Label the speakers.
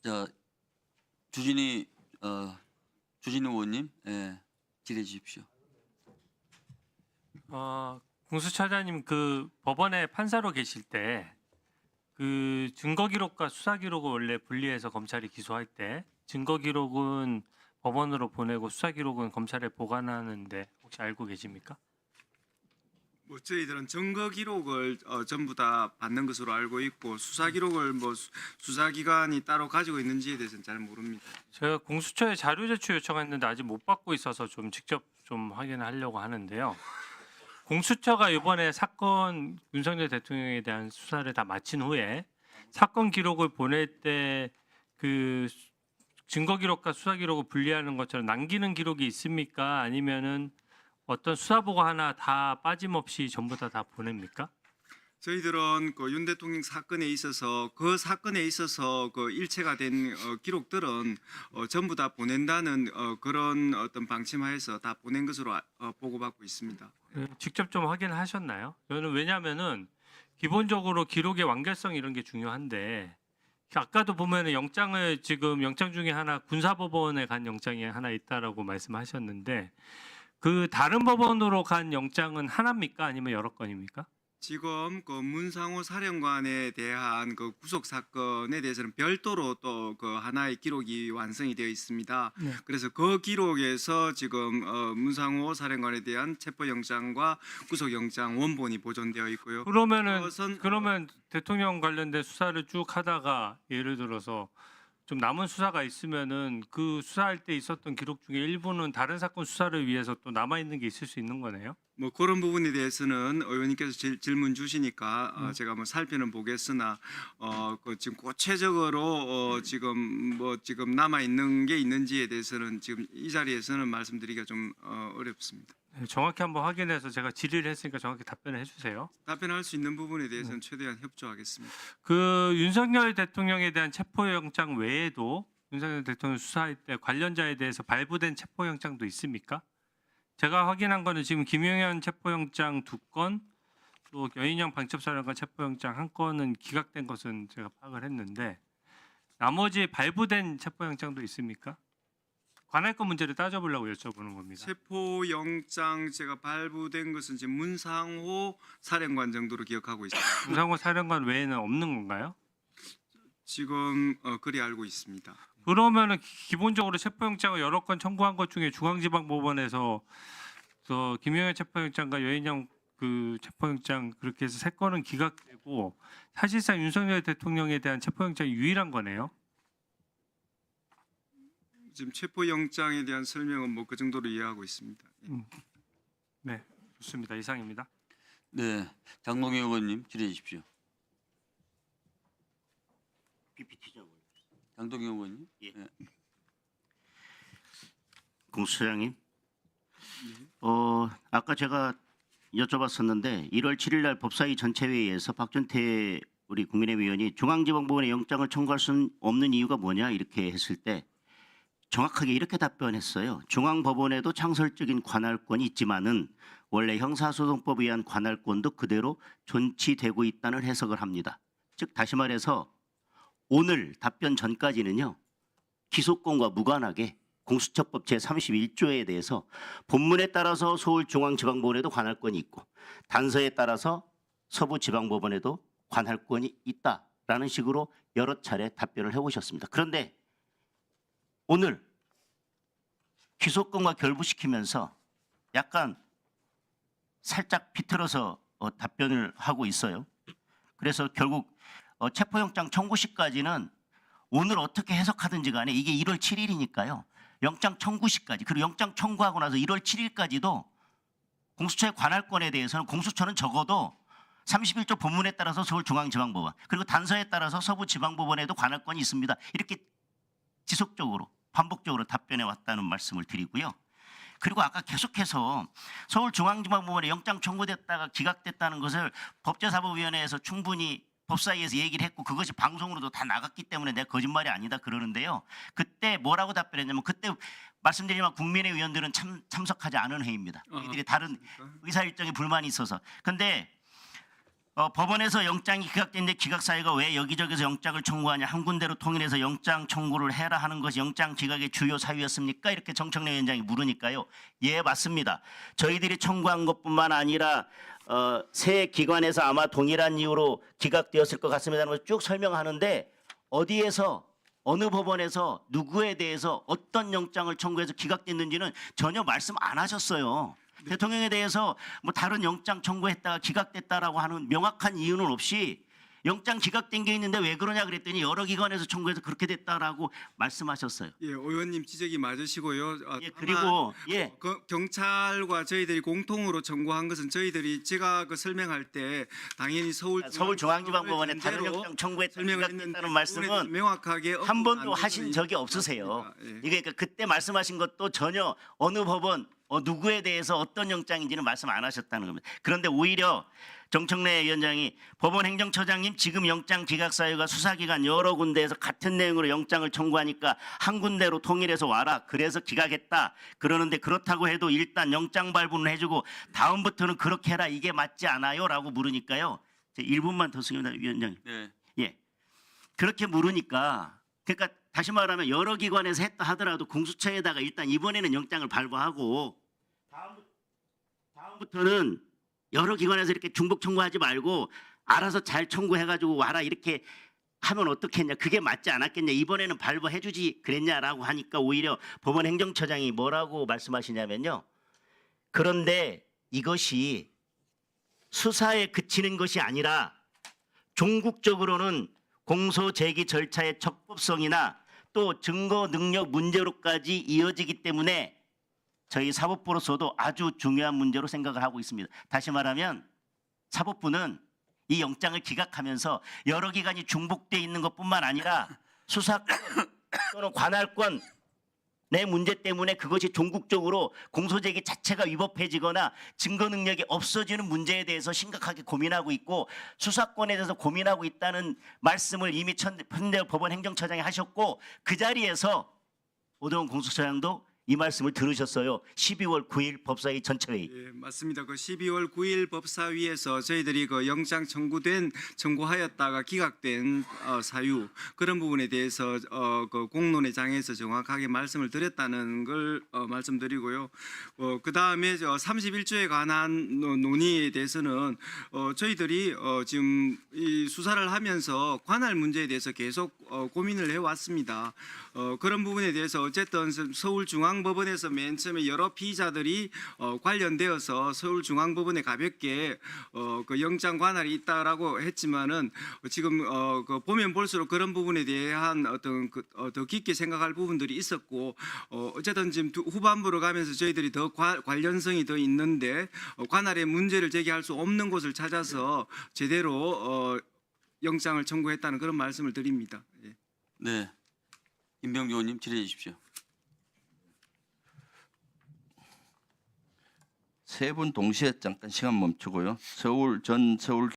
Speaker 1: 자, 주진희 주진희 의원님, 예, 질의해 주십시오.
Speaker 2: 공수처장님 그 법원에 판사로 계실 때 그 증거 기록과 수사 기록을 원래 분리해서 검찰이 기소할 때 증거 기록은 법원으로 보내고 수사 기록은 검찰에 보관하는데 혹시 알고 계십니까?
Speaker 3: 뭐 저희들은 증거 기록을 전부 다 받는 것으로 알고 있고 수사 기록을 뭐 수사기관이 따로 가지고 있는지에 대해서는 잘 모릅니다.
Speaker 2: 제가 공수처에 자료 제출 요청했는데 아직 못 받고 있어서 좀 직접 좀 확인하려고 하는데요. 공수처가 이번에 사건 윤석열 대통령에 대한 수사를 다 마친 후에 사건 기록을 보낼 때 그 증거 기록과 수사 기록을 분리하는 것처럼 남기는 기록이 있습니까? 아니면은 어떤 수사 보고 하나 다 빠짐없이 전부 다 보냅니까?
Speaker 3: 저희들은 그 윤 대통령 사건에 있어서 그 사건에 있어서 그 일체가 된 기록들은 전부 다 보낸다는 그런 어떤 방침하에서 다 보낸 것으로 보고받고 있습니다.
Speaker 2: 직접 좀 확인하셨나요? 저는 왜냐하면은 기본적으로 기록의 완결성 이런 게 중요한데 아까도 보면은 영장을 지금 영장 중에 하나 군사법원에 간 영장이 하나 있다라고 말씀하셨는데 그 다른 법원으로 간 영장은 하나입니까? 아니면 여러 건입니까?
Speaker 3: 지금 그 문상호 사령관에 대한 그 구속 사건에 대해서는 별도로 또 그 하나의 기록이 완성이 되어 있습니다.
Speaker 2: 네.
Speaker 3: 그래서 그 기록에서 지금 문상호 사령관에 대한 체포영장과 구속영장 원본이 보존되어 있고요.
Speaker 2: 그러면 대통령 관련된 수사를 쭉 하다가 예를 들어서 좀 남은 수사가 있으면은 그 수사할 때 있었던 기록 중에 일부는 다른 사건 수사를 위해서 또 남아 있는 게 있을 수 있는 거네요.
Speaker 3: 뭐 그런 부분에 대해서는 의원님께서 질문 주시니까 제가 뭐 살펴는 보겠으나 그 지금 구체적으로 지금 남아 있는 게 있는지에 대해서는 지금 이 자리에서는 말씀드리기가 좀 어렵습니다.
Speaker 2: 네, 정확히 한번 확인해서 제가 질의를 했으니까 정확히 답변을 해주세요.
Speaker 3: 답변할 수 있는 부분에 대해서는 최대한 협조하겠습니다.
Speaker 2: 그 윤석열 대통령에 대한 체포영장 외에도 윤석열 대통령 수사할 때 관련자에 대해서 발부된 체포영장도 있습니까? 제가 확인한 거는 지금 김용현 체포영장 2건, 또 여인영 방첩사령관 체포영장 1건은 기각된 것은 제가 파악을 했는데 나머지 발부된 체포영장도 있습니까? 관할권 문제를 따져보려고 여쭤보는 겁니다.
Speaker 3: 체포영장 제가 발부된 것은 지금 문상호 사령관 정도로 기억하고 있습니다.
Speaker 2: 문상호 사령관 외에는 없는 건가요?
Speaker 3: 지금 그리 알고 있습니다.
Speaker 2: 그러면은 기본적으로 체포영장을 여러 건 청구한 것 중에 중앙지방법원에서 김용현 체포영장과 여인영 그 체포영장 그렇게 해서 3건은 기각되고 사실상 윤석열 대통령에 대한 체포영장이 유일한 거네요.
Speaker 3: 지금 체포영장에 대한 설명은 뭐 그 정도로 이해하고 있습니다.
Speaker 2: 네, 좋습니다. 이상입니다.
Speaker 1: 네, 장동영 의원님 질의해 주십시오.
Speaker 4: PPT죠.
Speaker 1: 장동영 의원님.
Speaker 4: 예.
Speaker 1: 예.
Speaker 4: 공수처장님, 아까 제가 여쭤봤었는데 1월 7일 날 법사위 전체회의에서 박준태 우리 국민의힘 의원이 중앙지방법원에 영장을 청구할 수 없는 이유가 뭐냐 이렇게 했을 때 정확하게 이렇게 답변했어요. 중앙법원에도 창설적인 관할권이 있지만은 원래 형사소송법에 의한 관할권도 그대로 존치되고 있다는 해석을 합니다. 즉 다시 말해서 오늘 답변 전까지는요. 기소권과 무관하게 공수처법 제31조에 대해서 본문에 따라서 서울중앙지방법원에도 관할권이 있고 단서에 따라서 서부지방법원에도 관할권이 있다라는 식으로 여러 차례 답변을 해오셨습니다. 그런데 오늘 기소권과 결부시키면서 약간 살짝 비틀어서 답변을 하고 있어요. 그래서 결국 체포영장 청구 시까지는 오늘 어떻게 해석하든지 간에 이게 1월 7일이니까요. 영장 청구 시까지 그리고 영장 청구하고 나서 1월 7일까지도 공수처의 관할권에 대해서는 공수처는 적어도 31조 본문에 따라서 서울중앙지방법원 그리고 단서에 따라서 서부지방법원에도 관할권이 있습니다. 이렇게 지속적으로 반복적으로 답변해 왔다는 말씀을 드리고요. 그리고 아까 계속해서 서울중앙지방법원에 영장 청구됐다가 기각됐다는 것을 법제사법위원회에서 충분히 법사위에서 얘기를 했고 그것이 방송으로도 다 나갔기 때문에 내가 거짓말이 아니다 그러는데요. 그때 뭐라고 답변했냐면 그때 말씀드리지만 국민의 의원들은 참석하지 않은 회의입니다. 이들이 다른 의사 일정에 불만이 있어서. 근데 법원에서 영장이 기각됐는데 기각사유가 왜 여기저기서 영장을 청구하냐, 한 군데로 통일해서 영장 청구를 해라 하는 것이 영장 기각의 주요 사유였습니까? 이렇게 정청래 위원장이 물으니까요. 예, 맞습니다. 저희들이 청구한 것뿐만 아니라 새 기관에서 아마 동일한 이유로 기각되었을 것 같습니다는 걸 쭉 설명하는데 어디에서 어느 법원에서 누구에 대해서 어떤 영장을 청구해서 기각됐는지는 전혀 말씀 안 하셨어요. 대통령에 대해서 뭐 다른 영장 청구했다가 기각됐다라고 하는 명확한 이유는 없이 영장 기각된 게 있는데 왜 그러냐 그랬더니 여러 기관에서 청구해서 그렇게 됐다라고 말씀하셨어요.
Speaker 3: 예, 의원님 지적이 맞으시고요.
Speaker 4: 예, 그리고 예.
Speaker 3: 경찰과 저희들이 공통으로 청구한 것은 저희들이 제가 설명할 때 당연히
Speaker 4: 서울중앙지방법원에 다른
Speaker 3: 전제로
Speaker 4: 영장 청구했다
Speaker 3: 설명을
Speaker 4: 기각됐다는
Speaker 3: 했는데
Speaker 4: 말씀은
Speaker 3: 명확하게
Speaker 4: 한 번도
Speaker 3: 언급 안
Speaker 4: 하신
Speaker 3: 되는
Speaker 4: 적이 없으세요.
Speaker 3: 맞습니다. 예.
Speaker 4: 이게 그러니까 그때 말씀하신 것도 전혀 어느 법원 누구에 대해서 어떤 영장인지는 말씀 안 하셨다는 겁니다. 그런데 오히려 정청래 위원장이 법원 행정처장님 지금 영장 기각 사유가 수사기관 여러 군데에서 같은 내용으로 영장을 청구하니까 한 군데로 통일해서 와라. 그래서 기각했다. 그러는데 그렇다고 해도 일단 영장 발부는 해주고 다음부터는 그렇게 해라. 이게 맞지 않아요? 라고 물으니까요. 1분만 더 쓰겠습니다. 위원장님.
Speaker 1: 네.
Speaker 4: 예. 그렇게 물으니까 그러니까 다시 말하면 여러 기관에서 했다 하더라도 공수처에다가 일단 이번에는 영장을 발부하고 다음부터는 여러 기관에서 이렇게 중복 청구하지 말고 알아서 잘 청구해가지고 와라 이렇게 하면 어떻겠냐. 그게 맞지 않았겠냐. 이번에는 발부해주지 그랬냐라고 하니까 오히려 법원 행정처장이 뭐라고 말씀하시냐면요. 그런데 이것이 수사에 그치는 것이 아니라 종국적으로는 공소 제기 절차의 적법성이나 또 증거 능력 문제로까지 이어지기 때문에 저희 사법부로서도 아주 중요한 문제로 생각을 하고 있습니다. 다시 말하면 사법부는 이 영장을 기각하면서 여러 기관이 중복돼 있는 것뿐만 아니라 수사권 또는 관할권 내 문제 때문에 그것이 종국적으로 공소제기 자체가 위법해지거나 증거 능력이 없어지는 문제에 대해서 심각하게 고민하고 있고 수사권에 대해서 고민하고 있다는 말씀을 이미 현대 법원 행정처장이 하셨고 그 자리에서 오동훈 공수처장도 이 말씀을 들으셨어요. 12월 9일 법사위 전체회의.
Speaker 3: 예, 맞습니다. 그 12월 9일 법사위에서 저희들이 그 영장 청구하였다가 기각된 사유 그런 부분에 대해서 그 공론의 장에서 정확하게 말씀을 드렸다는 걸 말씀드리고요. 그 다음에 31조에 관한 논의에 대해서는 저희들이 지금 이 수사를 하면서 관할 문제에 대해서 계속 고민을 해왔습니다. 그런 부분에 대해서 어쨌든 서울중앙법원에서 맨 처음에 여러 피의자들이 관련되어서 서울중앙법원에 가볍게 그 영장 관할이 있다라고 했지만은 지금 그 보면 볼수록 그런 부분에 대한 어떤 더 깊게 생각할 부분들이 있었고 어쨌든 지금 후반부로 가면서 저희들이 더 관련성이 더 있는데 관할의 문제를 제기할 수 없는 곳을 찾아서 제대로 영장을 청구했다는 그런 말씀을 드립니다. 예.
Speaker 1: 네. 임병주 의원님 질의해 주십시오.
Speaker 5: 세 분 동시에 잠깐 시간 멈추고요. 서울